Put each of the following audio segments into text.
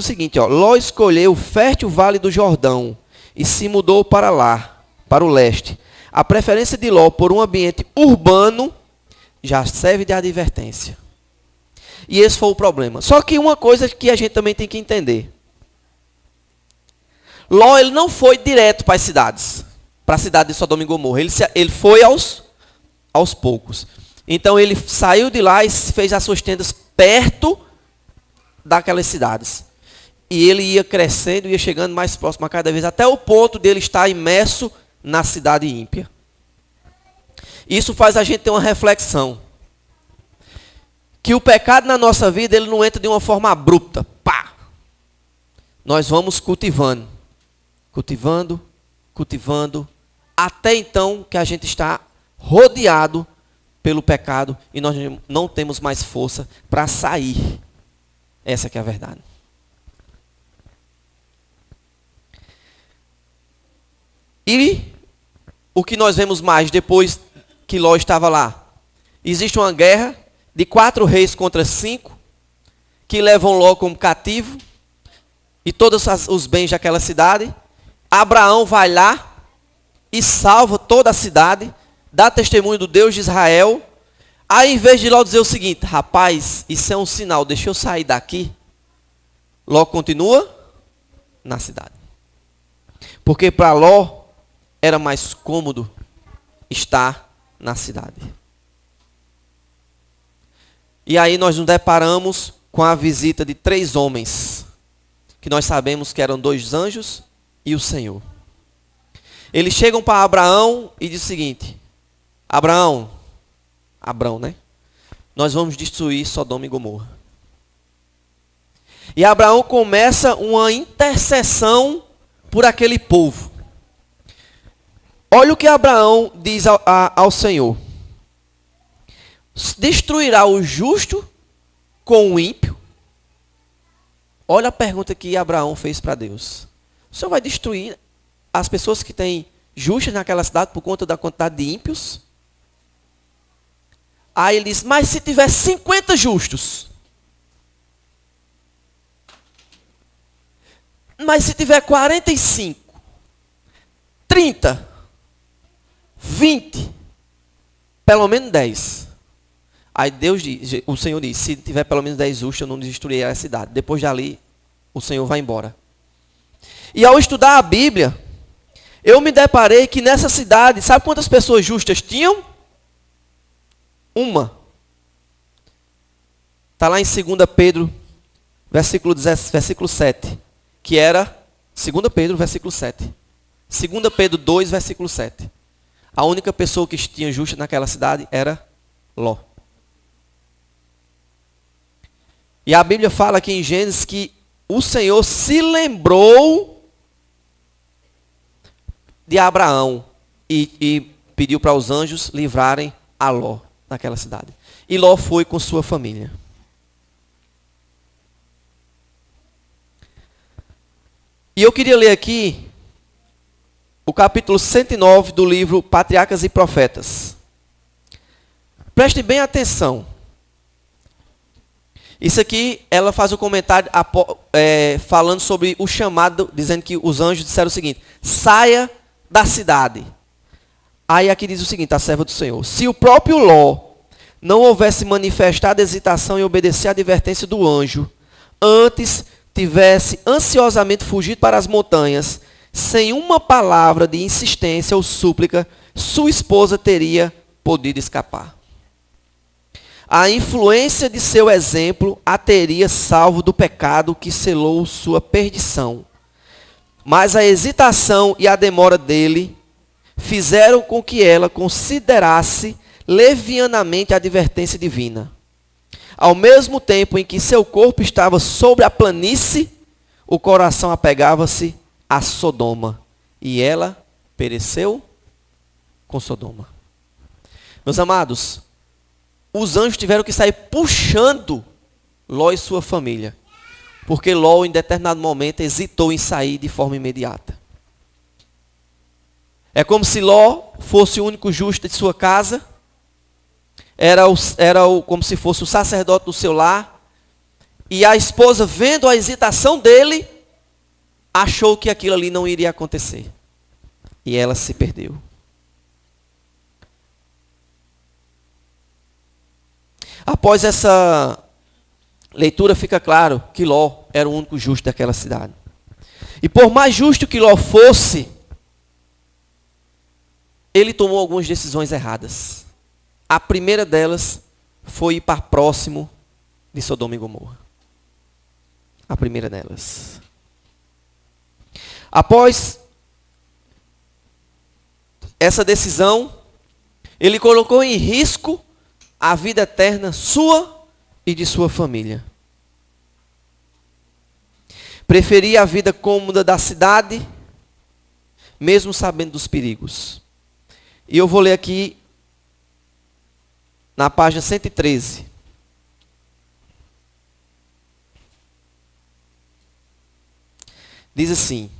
o seguinte, ó, Ló escolheu o fértil vale do Jordão e se mudou para lá, para o leste. A preferência de Ló por um ambiente urbano já serve de advertência. E esse foi o problema. Só que uma coisa que a gente também tem que entender. Ló, ele não foi direto para as cidades, para a cidade de Sodoma e Gomorra. Ele foi aos poucos. Então ele saiu de lá e fez as suas tendas perto daquelas cidades. E ele ia crescendo, ia chegando mais próximo a cada vez, até o ponto dele estar imerso na cidade ímpia. Isso faz a gente ter uma reflexão. Que o pecado na nossa vida, ele não entra de uma forma abrupta. Pá! Nós vamos cultivando. Cultivando, cultivando. Até então que a gente está rodeado pelo pecado e nós não temos mais força para sair. Essa que é a verdade. E o que nós vemos mais depois que Ló estava lá? Existe uma guerra de 4 reis contra 5, que levam Ló como cativo, e todos os bens daquela cidade. Abraão vai lá e salva toda a cidade, dá testemunho do Deus de Israel. Aí, em vez de Ló dizer o seguinte, rapaz, isso é um sinal, deixa eu sair daqui, Ló continua na cidade. Porque para Ló era mais cômodo estar na cidade. E aí nós nos deparamos com a visita de 3 homens, que nós sabemos que eram 2 anjos e o Senhor. Eles chegam para Abraão e dizem o seguinte, Abraão, né? Nós vamos destruir Sodoma e Gomorra. E Abraão começa uma intercessão por aquele povo. Olha o que Abraão diz ao Senhor. Destruirá o justo com o ímpio? Olha a pergunta que Abraão fez para Deus. O Senhor vai destruir as pessoas que têm justas naquela cidade por conta da quantidade de ímpios? Aí ele diz, mas se tiver 50 justos? Mas se tiver 45? 30? 20? Pelo menos 10. Aí o Senhor diz, se tiver pelo menos 10 justos, eu não destruirei a cidade. Depois dali, o Senhor vai embora. E ao estudar a Bíblia, eu me deparei que nessa cidade, sabe quantas pessoas justas tinham? Uma. Está lá em 2 Pedro, versículo 7. Que era 2 Pedro, versículo 7. 2 Pedro 2, versículo 7. A única pessoa que tinha justa naquela cidade era Ló. E a Bíblia fala aqui em Gênesis que o Senhor se lembrou de Abraão e pediu para os anjos livrarem a Ló naquela cidade. E Ló foi com sua família. E eu queria ler aqui o capítulo 109 do livro Patriarcas e Profetas. Preste bem atenção. Isso aqui, ela faz um comentário falando sobre o chamado, dizendo que os anjos disseram o seguinte, saia da cidade. Aí aqui diz o seguinte, a serva do Senhor, se o próprio Ló não houvesse manifestado hesitação em obedecer à advertência do anjo, antes tivesse ansiosamente fugido para as montanhas, sem uma palavra de insistência ou súplica, sua esposa teria podido escapar. A influência de seu exemplo a teria salvo do pecado que selou sua perdição. Mas a hesitação e a demora dele fizeram com que ela considerasse levianamente a advertência divina. Ao mesmo tempo em que seu corpo estava sobre a planície, o coração apegava-se a Sodoma. E ela pereceu com Sodoma. Meus amados, os anjos tiveram que sair puxando Ló e sua família. Porque Ló, em determinado momento, hesitou em sair de forma imediata. É como se Ló fosse o único justo de sua casa. Era como se fosse o sacerdote do seu lar. E a esposa, vendo a hesitação dele, achou que aquilo ali não iria acontecer. E ela se perdeu. Após essa leitura, fica claro que Ló era o único justo daquela cidade. E por mais justo que Ló fosse, ele tomou algumas decisões erradas. A primeira delas foi ir para próximo de Sodoma e Gomorra. A primeira delas. Após essa decisão, ele colocou em risco a vida eterna sua e de sua família. Preferia a vida cômoda da cidade, mesmo sabendo dos perigos. E eu vou ler aqui na página 113. Diz assim: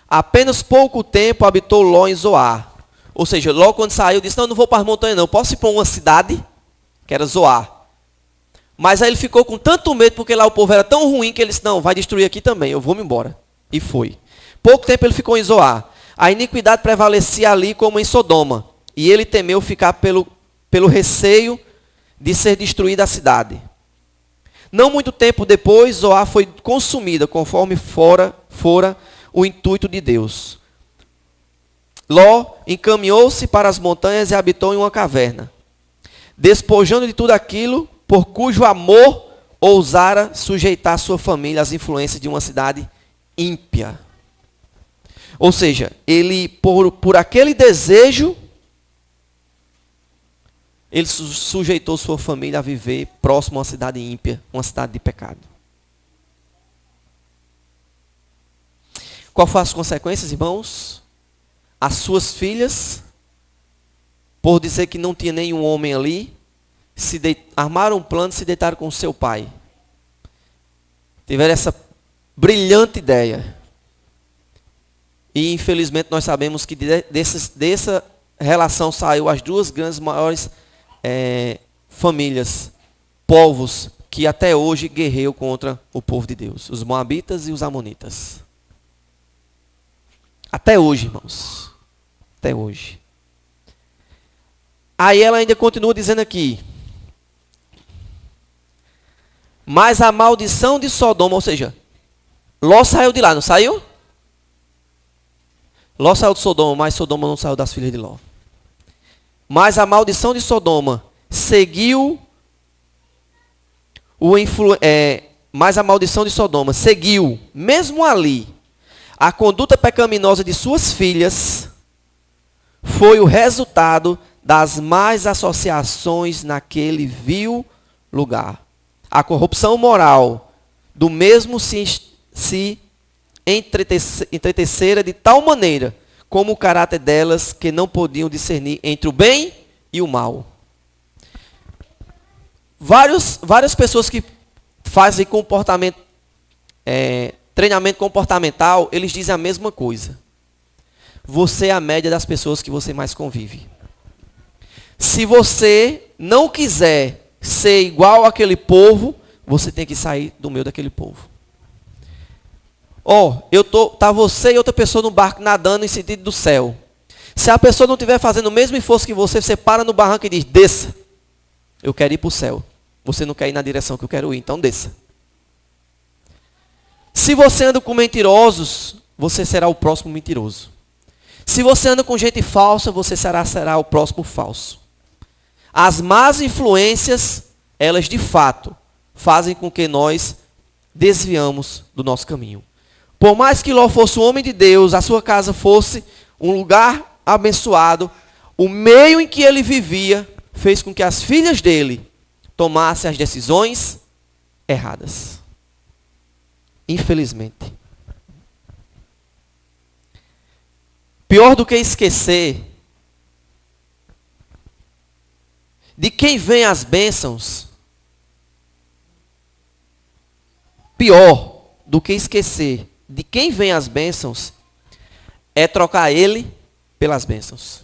apenas pouco tempo habitou Ló em Zoar. Ou seja, Ló quando saiu disse, não vou para as montanhas não, posso ir para uma cidade, que era Zoar. Mas aí ele ficou com tanto medo, porque lá o povo era tão ruim, que ele disse, não, vai destruir aqui também, eu vou me embora. E foi. Pouco tempo ele ficou em Zoar. A iniquidade prevalecia ali como em Sodoma. E ele temeu ficar pelo receio de ser destruída a cidade. Não muito tempo depois, Zoar foi consumida, conforme fora o intuito de Deus. Ló encaminhou-se para as montanhas e habitou em uma caverna, despojando de tudo aquilo por cujo amor ousara sujeitar sua família às influências de uma cidade ímpia. Ou seja, ele, por aquele desejo, ele sujeitou sua família a viver próximo a uma cidade ímpia, uma cidade de pecado. Qual foram as consequências, irmãos? As suas filhas, por dizer que não tinha nenhum homem ali, armaram um plano e se deitaram com seu pai. Tiveram essa brilhante ideia. E infelizmente nós sabemos que dessa relação saiu as duas grandes maiores famílias, povos que até hoje guerreiam contra o povo de Deus, os moabitas e os amonitas. Até hoje, irmãos. Até hoje. Aí ela ainda continua dizendo aqui. Mas a maldição de Sodoma, ou seja, Ló saiu de lá, não saiu? Ló saiu de Sodoma, mas Sodoma não saiu das filhas de Ló. Mas a maldição de Sodoma seguiu mas a maldição de Sodoma seguiu, mesmo ali, a conduta pecaminosa de suas filhas foi o resultado das más associações naquele vil lugar. A corrupção moral do mesmo se entretecera de tal maneira como o caráter delas que não podiam discernir entre o bem e o mal. Várias pessoas que fazem treinamento comportamental, eles dizem a mesma coisa. Você é a média das pessoas que você mais convive. Se você não quiser ser igual àquele povo, você tem que sair do meio daquele povo. Tá você e outra pessoa no barco nadando em sentido do céu. Se a pessoa não estiver fazendo o mesmo esforço que você para no barranco e diz, desça. Eu quero ir para o céu. Você não quer ir na direção que eu quero ir, então desça. Se você anda com mentirosos, você será o próximo mentiroso. Se você anda com gente falsa, você será o próximo falso. As más influências, elas de fato, fazem com que nós desviamos do nosso caminho. Por mais que Ló fosse um homem de Deus, a sua casa fosse um lugar abençoado, o meio em que ele vivia fez com que as filhas dele tomassem as decisões erradas. Infelizmente. Pior do que esquecer de quem vem as bênçãos, pior do que esquecer de quem vem as bênçãos, é trocar ele pelas bênçãos.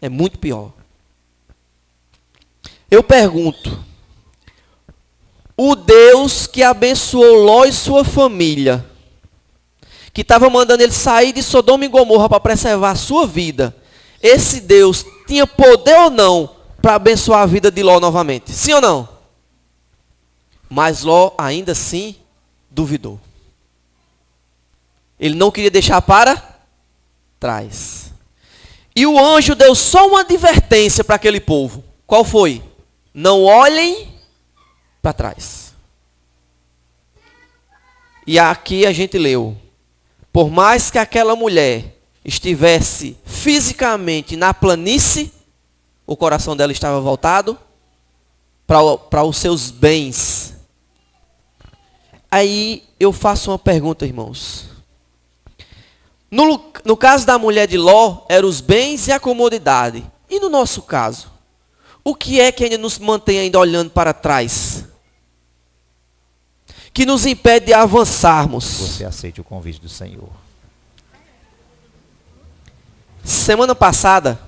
É muito pior. Eu pergunto, O Deus que abençoou Ló e sua família, que estava mandando ele sair de Sodoma e Gomorra para preservar a sua vida, esse Deus tinha poder ou não para abençoar a vida de Ló novamente? Sim ou não? Mas Ló ainda assim duvidou. Ele não queria deixar para trás. E o anjo deu só uma advertência para aquele povo. Qual foi? Não olhem para trás. E aqui a gente leu. Por mais que aquela mulher estivesse fisicamente na planície, o coração dela estava voltado para os seus bens. Aí eu faço uma pergunta, irmãos. No caso da mulher de Ló, eram os bens e a comodidade. E no nosso caso? O que é que ainda nos mantém ainda olhando para trás? Que nos impede de avançarmos. Você aceite o convite do Senhor. Semana passada,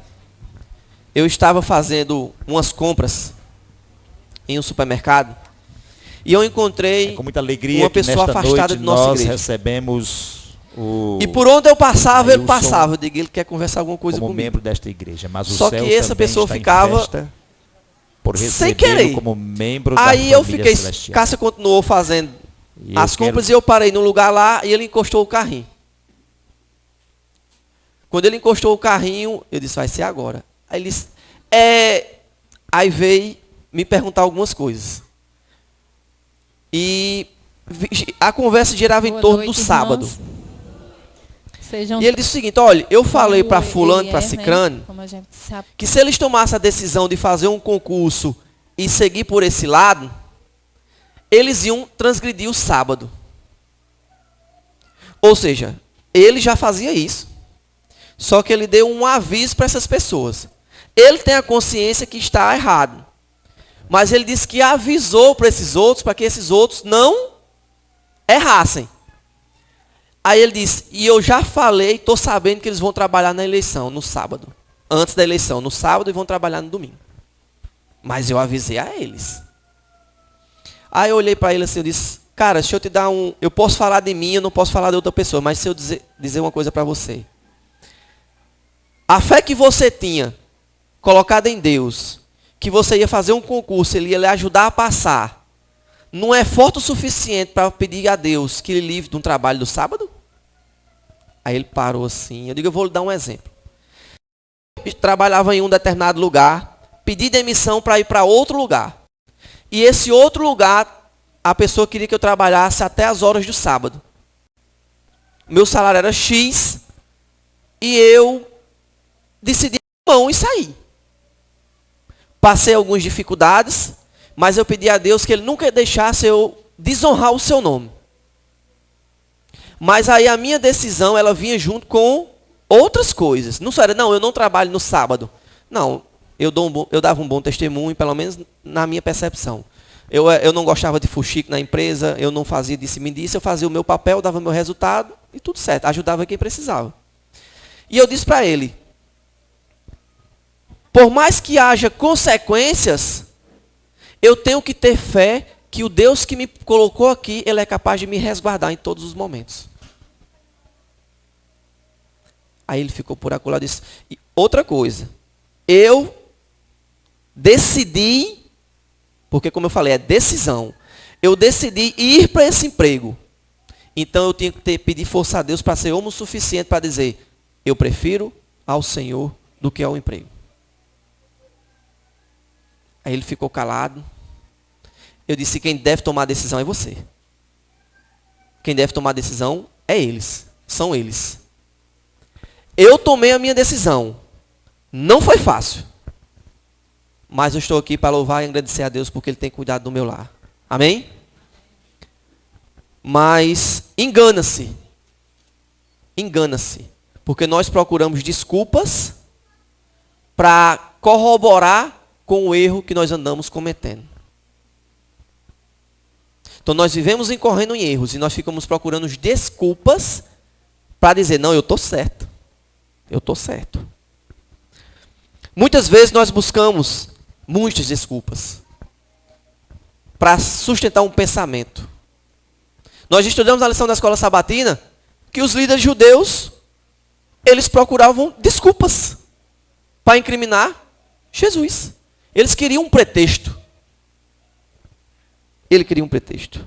eu estava fazendo umas compras em um supermercado. E eu encontrei com muita alegria uma pessoa afastada de nossa igreja. Nós recebemos e por onde eu passava, ele passava. Eu digo, ele quer conversar alguma coisa como comigo. membro desta igreja, mas só que essa pessoa ficava por sem querer. Como membro aí da eu fiquei, celestial. Cássia continuou fazendo as compras e eu parei no lugar lá e ele encostou o carrinho. Quando ele encostou o carrinho, eu disse, vai ser agora. Aí ele disse, aí veio me perguntar algumas coisas. E a conversa girava em torno do sábado. E ele disse o seguinte, olha, eu falei para fulano, para cicrano, que se eles tomassem a decisão de fazer um concurso e seguir por esse lado, eles iam transgredir o sábado. Ou seja, ele já fazia isso. Só que ele deu um aviso para essas pessoas. Ele tem a consciência que está errado. Mas ele disse que avisou para esses outros, para que esses outros não errassem. Aí ele disse, e eu já falei, estou sabendo que eles vão trabalhar na eleição, no sábado. Antes da eleição, no sábado, e vão trabalhar no domingo. Mas eu avisei a eles. Aí eu olhei para ele assim, eu disse, cara, deixa eu te dar um... Eu posso falar de mim, eu não posso falar de outra pessoa, mas se eu dizer uma coisa para você. A fé que você tinha, colocada em Deus, que você ia fazer um concurso, ele ia lhe ajudar a passar, não é forte o suficiente para pedir a Deus que ele livre de um trabalho do sábado? Aí ele parou assim, eu digo, eu vou lhe dar um exemplo. Eu trabalhava em um determinado lugar, pedi demissão para ir para outro lugar. E esse outro lugar, a pessoa queria que eu trabalhasse até as horas do sábado. Meu salário era X, e eu decidi não e saí. Passei algumas dificuldades, mas eu pedi a Deus que Ele nunca deixasse eu desonrar o seu nome. Mas aí a minha decisão, ela vinha junto com outras coisas. Não só era, não, eu não trabalho no sábado. Não, eu dava um bom testemunho, pelo menos na minha percepção. Eu não gostava de fuxico na empresa, eu não fazia disse-me-disse, eu fazia o meu papel, dava o meu resultado e tudo certo. Ajudava quem precisava. E eu disse para ele, por mais que haja consequências, eu tenho que ter fé que o Deus que me colocou aqui, Ele é capaz de me resguardar em todos os momentos. Aí ele ficou por acolá e disse, e outra coisa, eu decidi, porque como eu falei, é decisão, eu decidi ir para esse emprego. Então eu tinha que pedir força a Deus para ser homem o suficiente para dizer, eu prefiro ao Senhor do que ao emprego. Aí ele ficou calado. Eu disse, quem deve tomar a decisão é você. Quem deve tomar a decisão é eles. São eles. Eu tomei a minha decisão. Não foi fácil. Mas eu estou aqui para louvar e agradecer a Deus porque Ele tem cuidado do meu lar. Amém? Mas engana-se. Engana-se. Porque nós procuramos desculpas para corroborar com o erro que nós andamos cometendo. Então nós vivemos incorrendo em erros e nós ficamos procurando desculpas para dizer, não, eu estou certo. Eu estou certo. Muitas vezes nós buscamos muitas desculpas. para sustentar um pensamento. Nós estudamos na lição da escola sabatina que os líderes judeus, eles procuravam desculpas para incriminar Jesus. Eles queriam um pretexto. Ele queria um pretexto.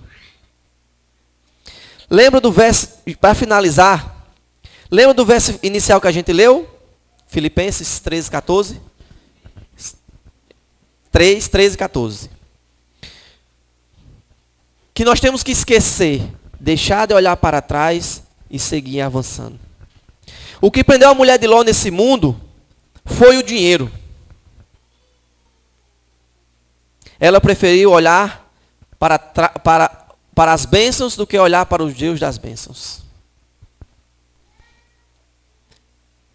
Lembra do verso, para finalizar, lembra do verso inicial que a gente leu? Filipenses 13, 14. 3, 13 e 14. Que nós temos que esquecer, deixar de olhar para trás e seguir avançando. O que prendeu a mulher de Ló nesse mundo foi o dinheiro. Ela preferiu olhar para as bênçãos do que olhar para os Deus das bênçãos.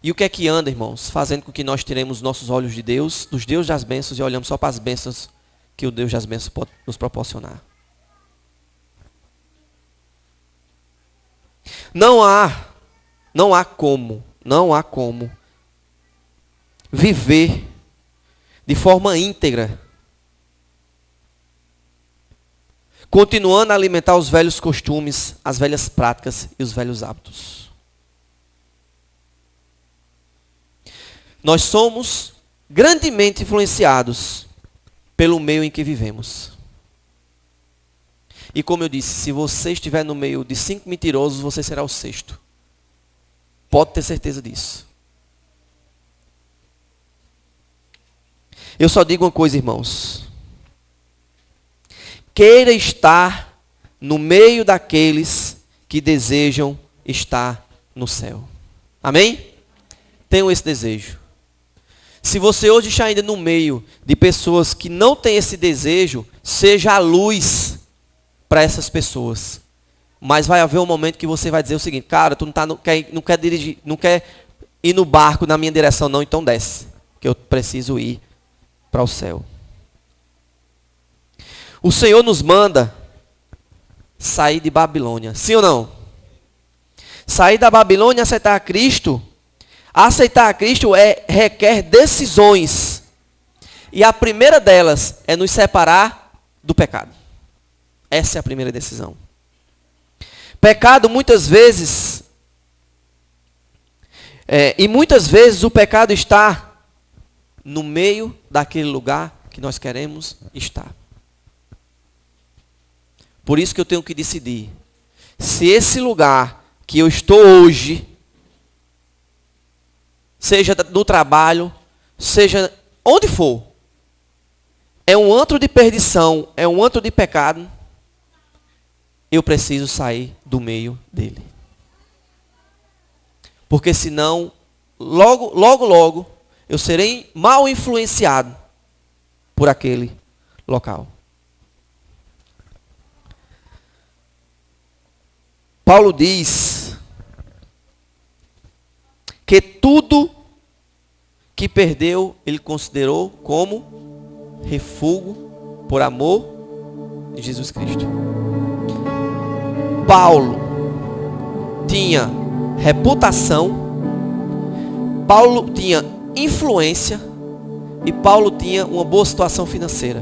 E o que é que anda, irmãos, fazendo com que nós tiremos nossos olhos de Deus, dos Deus das bênçãos, e olhamos só para as bênçãos que o Deus das bênçãos pode nos proporcionar? Não há como viver de forma íntegra, continuando a alimentar os velhos costumes, as velhas práticas e os velhos hábitos. Nós somos grandemente influenciados pelo meio em que vivemos. E como eu disse, se você estiver no meio de 5 mentirosos, você será o 6º. Pode ter certeza disso. Eu só digo uma coisa, irmãos. Queira estar no meio daqueles que desejam estar no céu. Amém? Tenham esse desejo. Se você hoje está ainda no meio de pessoas que não têm esse desejo, seja a luz para essas pessoas. Mas vai haver um momento que você vai dizer o seguinte: cara, tu não quer dirigir, não quer ir no barco na minha direção não, então desce, que eu preciso ir para o céu. O Senhor nos manda sair de Babilônia, sim ou não? Sair da Babilônia e aceitar a Cristo. Aceitar a Cristo requer decisões. E a primeira delas é nos separar do pecado. Essa é a primeira decisão. Pecado muitas vezes, muitas vezes o pecado está no meio daquele lugar que nós queremos estar. Por isso que eu tenho que decidir se esse lugar que eu estou hoje, seja no trabalho, seja onde for, é um antro de perdição, é um antro de pecado, eu preciso sair do meio dele. Porque senão, logo, eu serei mal influenciado por aquele local. Paulo diz que tudo que perdeu, ele considerou como refúgio por amor de Jesus Cristo. Paulo tinha reputação, Paulo tinha influência e Paulo tinha uma boa situação financeira.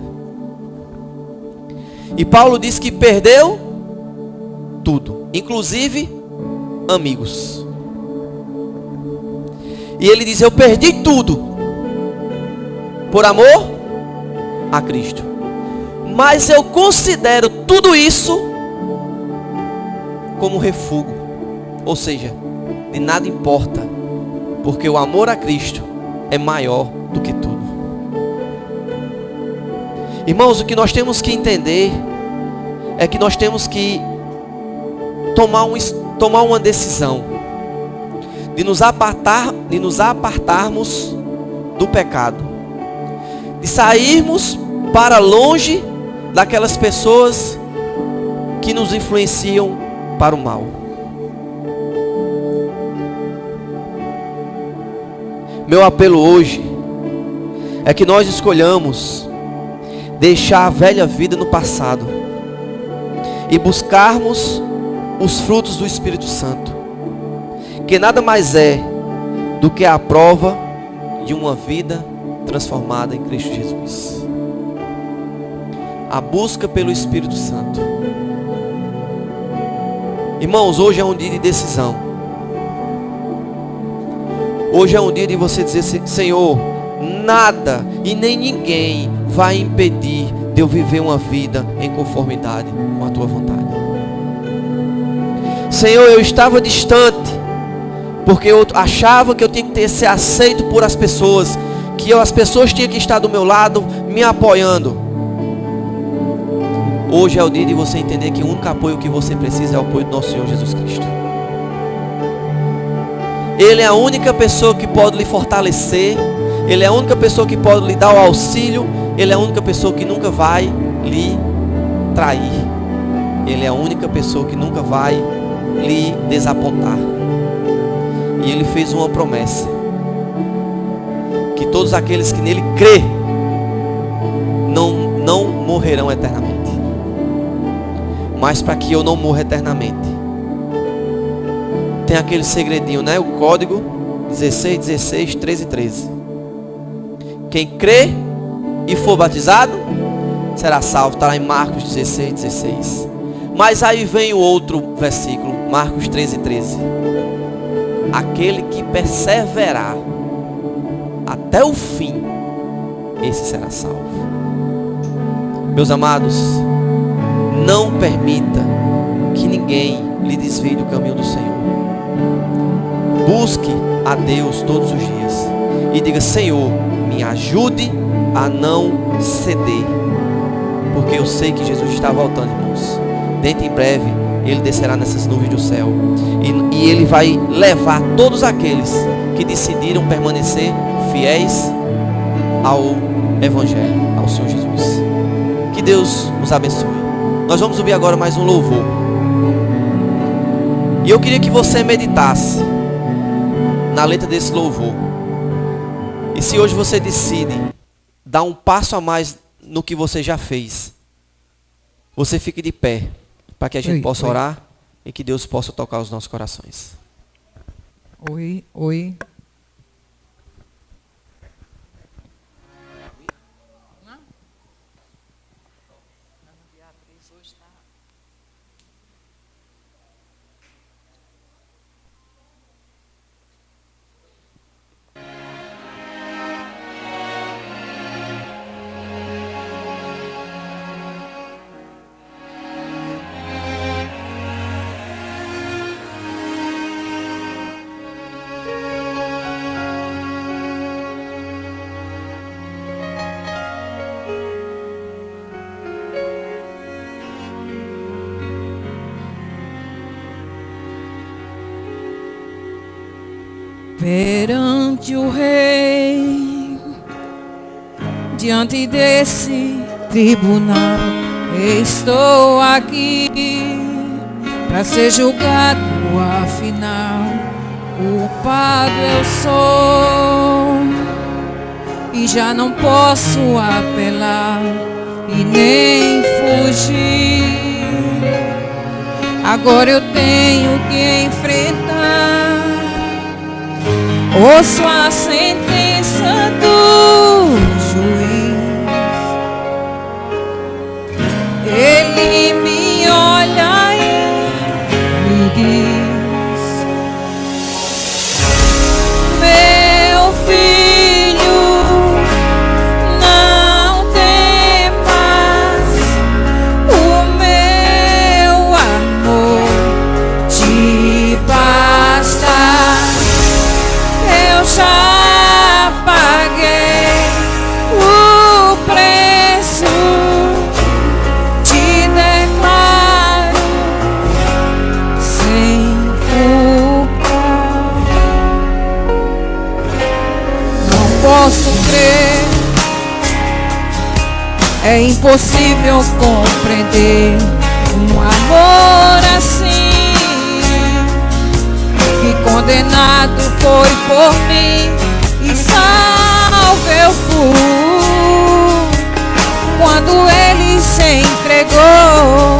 E Paulo diz que perdeu tudo, inclusive amigos. E ele diz: eu perdi tudo por amor a Cristo. Mas eu considero tudo isso como refúgio. Ou seja, de nada importa, porque o amor a Cristo é maior do que tudo. Irmãos, o que nós temos que entender é que nós temos que tomar uma decisão de nos apartarmos do pecado, de sairmos para longe daquelas pessoas que nos influenciam para o mal. Meu apelo hoje é que nós escolhamos deixar a velha vida no passado e buscarmos os frutos do Espírito Santo, que nada mais é do que a prova de uma vida transformada em Cristo Jesus. a busca pelo Espírito Santo. Irmãos, hoje é um dia de decisão. Hoje é um dia de você dizer: Senhor, nada e nem ninguém vai impedir de eu viver uma vida em conformidade com a tua vontade. Senhor, eu estava distante, porque eu achava que eu tinha que ser aceito por as pessoas, que as pessoas tinham que estar do meu lado, me apoiando. Hoje é o dia de você entender que o único apoio que você precisa é o apoio do nosso Senhor Jesus Cristo. Ele é a única pessoa que pode lhe fortalecer. Ele é a única pessoa que pode lhe dar o auxílio. Ele é a única pessoa que nunca vai lhe trair. Ele é a única pessoa que nunca vai lhe desapontar. E Ele fez uma promessa: que todos aqueles que nele crê não morrerão eternamente. Mas para que eu não morra eternamente, tem aquele segredinho, né? O código 16, 16, 13, 13. Quem crê e for batizado será salvo. Está lá em Marcos 16, 16. Mas aí vem o outro versículo, Marcos 13, 13. Aquele que perseverar até o fim, esse será salvo. Meus amados, não permita que ninguém lhe desvie do caminho do Senhor. Busque a Deus todos os dias e diga: Senhor, me ajude a não ceder, porque eu sei que Jesus está voltando, irmãos. Dentro em breve Ele descerá nessas nuvens do céu e Ele vai levar todos aqueles que decidiram permanecer fiéis ao Evangelho, ao Senhor Jesus. Que Deus nos abençoe. Nós vamos ouvir agora mais um louvor. E eu queria que você meditasse na letra desse louvor. E se hoje você decide dar um passo a mais no que você já fez, você fique de pé, para que a gente possa orar e que Deus possa tocar os nossos corações. Oi. Perante o Rei, diante desse tribunal, estou aqui para ser julgado. Afinal, culpado eu sou e já não posso apelar e nem fugir. Agora eu tenho que enfrentar. Ouço a sentença do juiz. Ele me olha e me diz: meu filho, não temas, o meu amor te basta. Já paguei o preço, te declaro sem culpa. Não posso crer, é impossível compreender um amor assim. Que condenado foi por mim e salvo eu fui. Quando Ele se entregou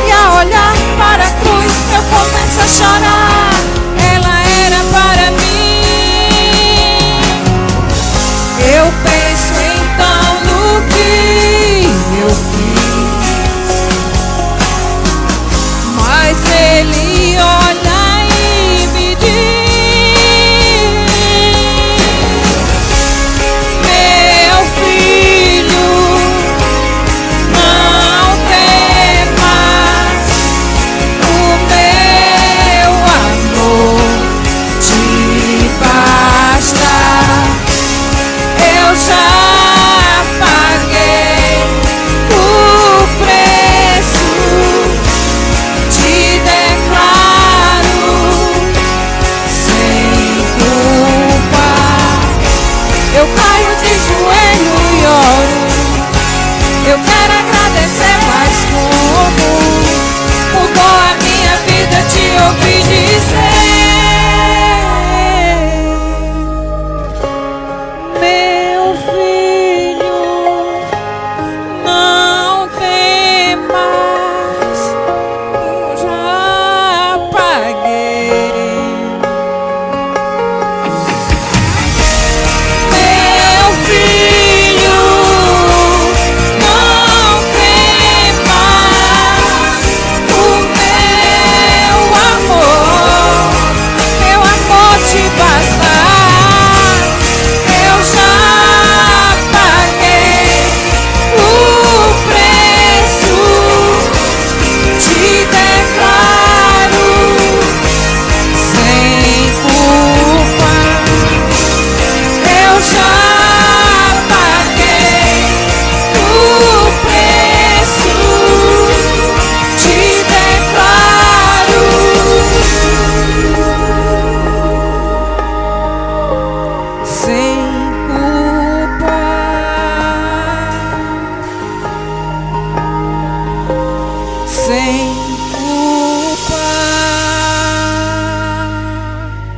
e a olhar para a cruz eu começo a chorar. Ela era para mim. Eu penso então no que eu fiz.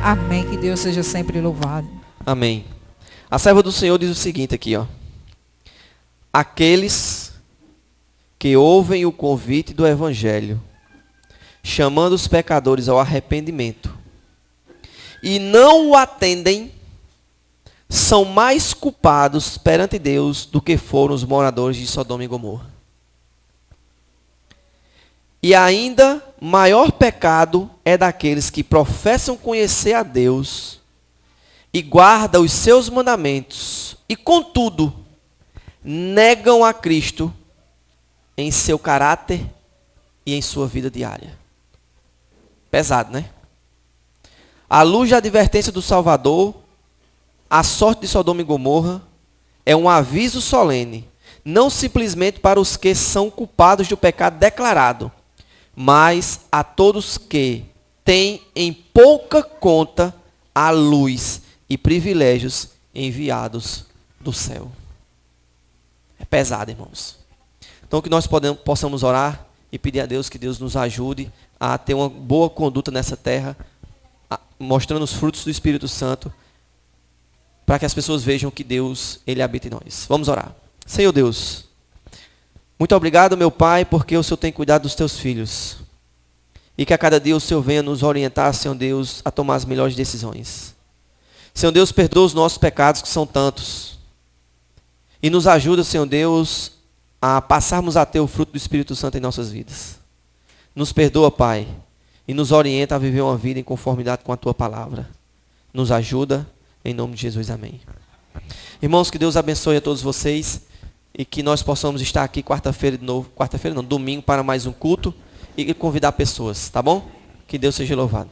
Amém. Que Deus seja sempre louvado. Amém. A serva do Senhor diz o seguinte aqui, ó. Aqueles que ouvem o convite do Evangelho, chamando os pecadores ao arrependimento, e não o atendem, são mais culpados perante Deus do que foram os moradores de Sodoma e Gomorra. E ainda maior pecado é daqueles que professam conhecer a Deus e guardam os seus mandamentos, e contudo, negam a Cristo em seu caráter e em sua vida diária. Pesado, né? À luz da advertência do Salvador, a sorte de Sodoma e Gomorra é um aviso solene, não simplesmente para os que são culpados do pecado declarado, mas a todos que têm em pouca conta a luz e privilégios enviados do céu. É pesado, irmãos. Então que nós possamos orar e pedir a Deus que Deus nos ajude a ter uma boa conduta nessa terra, mostrando os frutos do Espírito Santo, para que as pessoas vejam que Deus, Ele habita em nós. Vamos orar. Senhor Deus, muito obrigado, meu Pai, porque o Senhor tem cuidado dos teus filhos. E que a cada dia o Senhor venha nos orientar, Senhor Deus, a tomar as melhores decisões. Senhor Deus, perdoa os nossos pecados, que são tantos. E nos ajuda, Senhor Deus, a passarmos a ter o fruto do Espírito Santo em nossas vidas. Nos perdoa, Pai, e nos orienta a viver uma vida em conformidade com a Tua palavra. Nos ajuda, em nome de Jesus, amém. Irmãos, que Deus abençoe a todos vocês e que nós possamos estar aqui quarta-feira de novo, domingo para mais um culto e convidar pessoas, tá bom? Que Deus seja louvado.